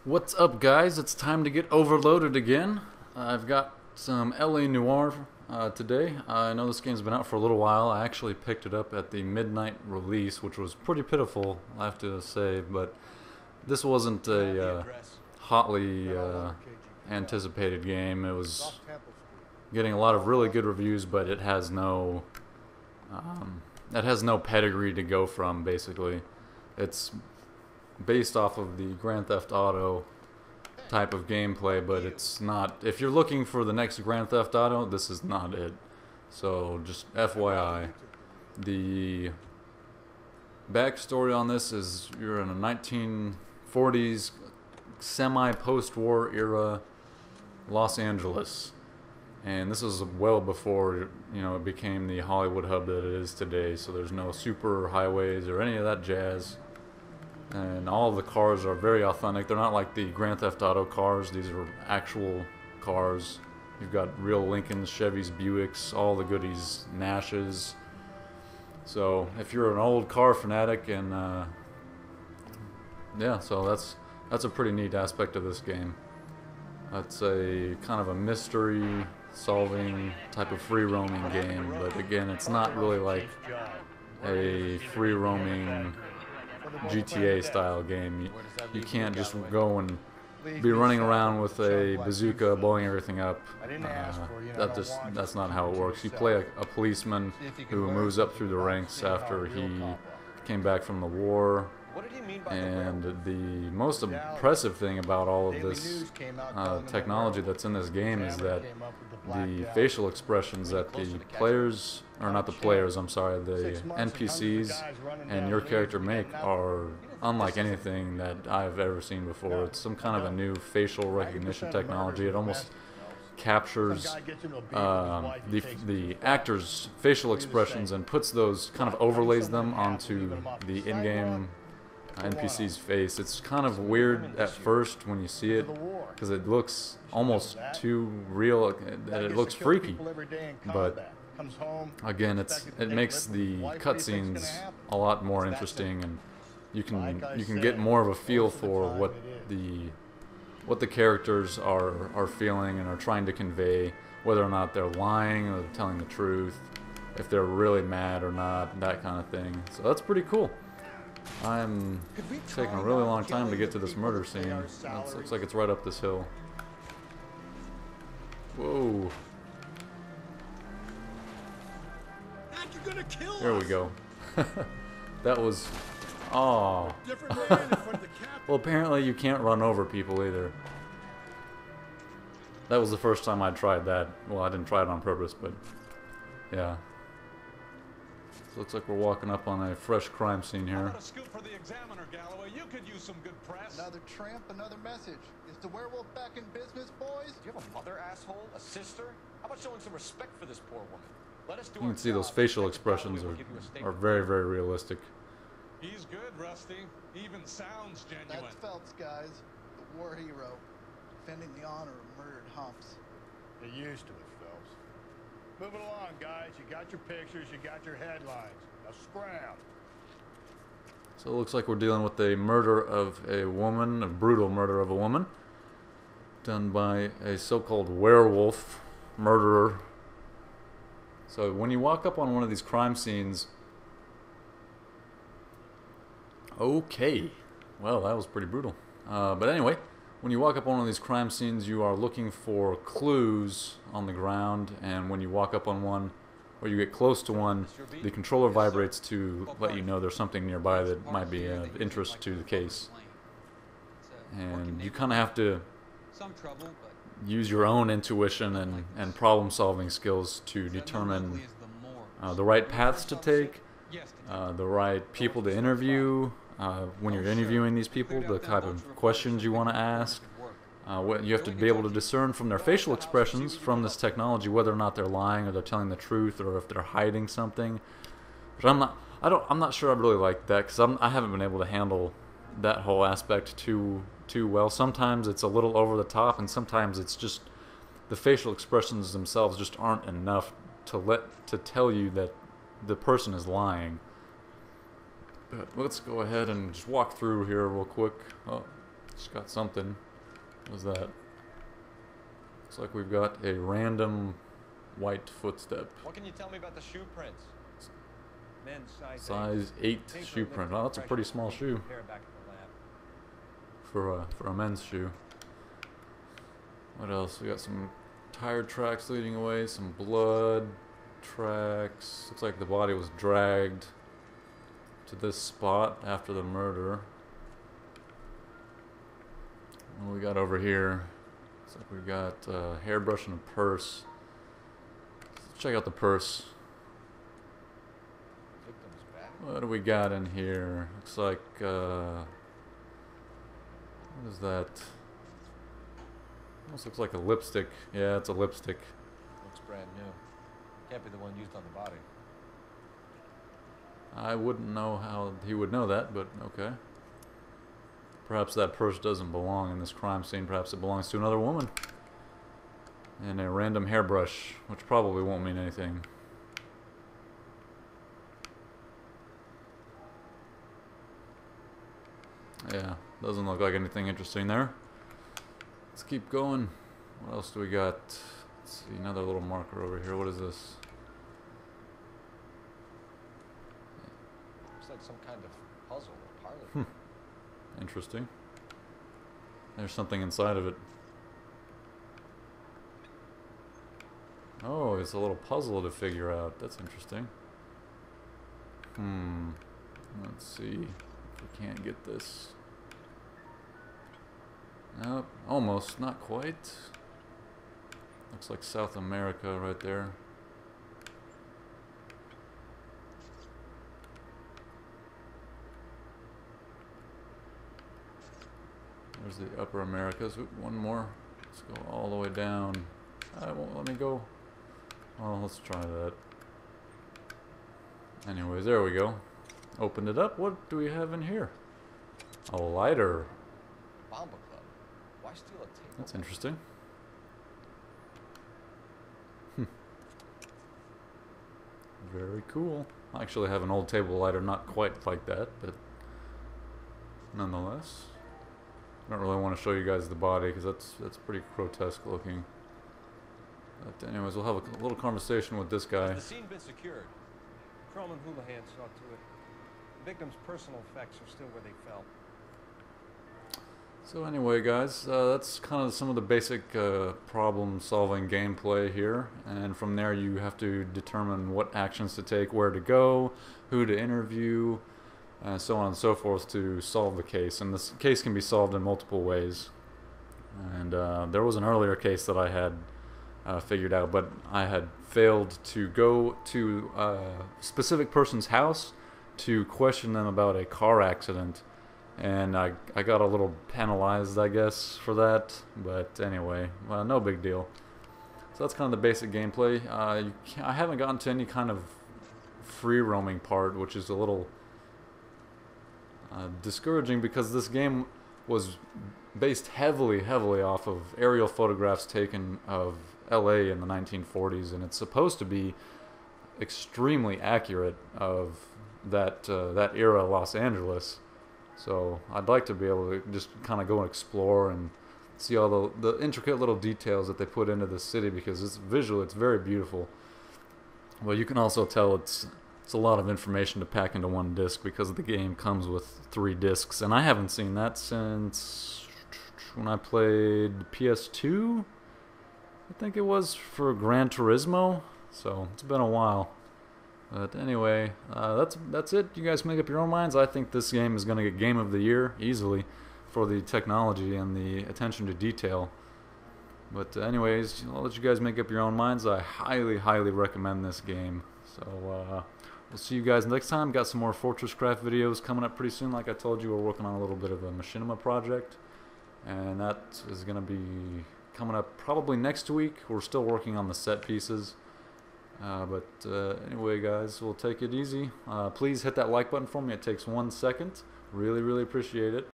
What's up, guys? It's time to get overloaded again. I've got some LA Noire today. I know this game's been out for a little while. I actually picked it up at the midnight release, which was pretty pitiful, I have to say, but this wasn't a hotly anticipated game. It was getting a lot of really good reviews, but it has no pedigree to go from, basically. It's based off of the Grand Theft Auto type of gameplay, but it's not. If you're looking for the next Grand Theft Auto, this is not it. So just FYI. The backstory on this is you're in a 1940s semi-post-war era Los Angeles, and this is well before, you know, it became the Hollywood hub that it is today. So there's no super highways or any of that jazz. And all of the cars are very authentic. They're not like the Grand Theft Auto cars. These are actual cars. You've got real Lincolns, Chevys, Buicks, all the goodies, Nashes. So if you're an old car fanatic, and yeah, so that's a pretty neat aspect of this game. It's a kind of a mystery solving type of free roaming game, but again, it's not really like a free roaming GTA style game. You can't just go and be running around with a bazooka blowing everything up. That's not how it works. You play a policeman who moves up through the ranks after he came back from the war. And the most impressive thing about all of this technology that's in this game is that the facial expressions that the players, or not the players, I'm sorry, the NPCs and your character make are unlike anything that I've ever seen before. It's some kind of a new facial recognition technology. It almost captures the actors' facial expressions and puts those, kind of overlays them onto the in-game NPC's face. It's kind of weird at first when you see it, because it looks almost too real, that it looks freaky. But again, it makes the cutscenes a lot more interesting, and you can get more of a feel for what the characters are feeling and are trying to convey, whether or not they're lying or telling the truth, if they're really mad or not, that kind of thing. So that's pretty cool. I'm taking a really long time to get to this murder scene. It looks like it's right up this hill. Whoa. There we go. That was... Oh. Well, apparently you can't run over people either. That was the first time I tried that. Well, I didn't try it on purpose, but... yeah. So looks like we're walking up on a fresh crime scene here. A scoop for the Examiner, Galloway. You could use some good press. Another tramp, another message. Is the werewolf back in business, boys? Do you have a mother, asshole? A sister? How about showing some respect for this poor woman? Let us do You can see those facial expressions are very, very realistic. He's good, Rusty. Even sounds genuine. That's Phelps, guys. The war hero. Defending the honor of murdered humps. Get used to it, Phelps. Move it along, guys. You got your pictures, you got your headlines. Now scram. So it looks like we're dealing with a murder of a woman, a brutal murder of a woman, done by a so-called werewolf murderer. So when you walk up on one of these crime scenes... Okay. Well, that was pretty brutal. But anyway, when you walk up on one of these crime scenes, you are looking for clues on the ground, and when you walk up on one, or you get close to one, the controller vibrates to let you know there's something nearby that might be of interest to the case. And you kind of have to use your own intuition and problem-solving skills to determine the right paths to take, the right people to interview, when you're interviewing these people, the type of questions you want to ask. You have to be able to discern from their facial expressions from this technology whether or not they're lying or they're telling the truth or if they're hiding something. But I'm not sure I really like that, because I haven't been able to handle that whole aspect too well. Sometimes it's a little over the top, and sometimes it's just the facial expressions themselves just aren't enough to tell you that the person is lying. But let's go ahead and just walk through here real quick. Oh, just got something. What was that? Looks like we've got a random white footstep. What can you tell me about the shoe prints? Men's Size 8 shoe print. Oh, that's a pretty small shoe for a men's shoe. What else? We got some tire tracks leading away, some blood tracks. Looks like the body was dragged to this spot after the murder. What we got over here? Looks like we've got a hairbrush and a purse. Let's check out the purse. Victim's back. What do we got in here? Looks like what is that? Almost looks like a lipstick. Yeah, it's a lipstick. Looks brand new. Can't be the one used on the body. I wouldn't know how he would know that, but okay. Perhaps that purse doesn't belong in this crime scene. Perhaps it belongs to another woman. And a random hairbrush, which probably won't mean anything. Yeah, doesn't look like anything interesting there. Let's keep going. What else do we got? Let's see, another little marker over here. What is this? Looks like some kind of puzzle or parlor. Interesting. There's something inside of it. Oh, it's a little puzzle to figure out. That's interesting. Let's see if we can't get this. Nope, almost, not quite. Looks like South America right there. There's the Upper Americas. Oop, one more. Let's go all the way down. It won't let me go. Well, let's try that. Anyways, there we go. Opened it up. What do we have in here? A lighter. Bomba Club. Why steal a table? That's interesting. Very cool. I actually have an old table lighter, not quite like that, but nonetheless. I don't really want to show you guys the body because that's pretty grotesque looking. But anyways, we'll have a little conversation with this guy. Has the scene been secured? Chrome and Houlihan saw to it. The victim's personal effects are still where they fell. So anyway, guys, that's kind of some of the basic problem-solving gameplay here, and from there you have to determine what actions to take, where to go, who to interview, and so on and so forth to solve the case. And this case can be solved in multiple ways. And there was an earlier case that I had figured out, but I had failed to go to a specific person's house to question them about a car accident. And I got a little penalized, I guess, for that. But anyway, well, no big deal. So that's kind of the basic gameplay. I haven't gotten to any kind of free roaming part, which is a little discouraging because this game was based heavily off of aerial photographs taken of LA in the 1940s, and it's supposed to be extremely accurate of that era Los Angeles. So I'd like to be able to just kind of go and explore and see all the intricate little details that they put into the city, because it's visual, it's very beautiful. Well, you can also tell it's a lot of information to pack into one disc because the game comes with 3 discs, and I haven't seen that since when I played PS2. I think it was for Gran Turismo, so it's been a while. But anyway, that's it. You guys make up your own minds. I think this game is going to get Game of the Year easily for the technology and the attention to detail. But anyways, I'll let you guys make up your own minds. I highly recommend this game. So we'll see you guys next time. Got some more Fortress Craft videos coming up pretty soon. Like I told you, we're working on a little bit of a machinima project, and that is going to be coming up probably next week. We're still working on the set pieces. But anyway, guys, we'll take it easy. Please hit that like button for me. It takes 1 second. Really appreciate it.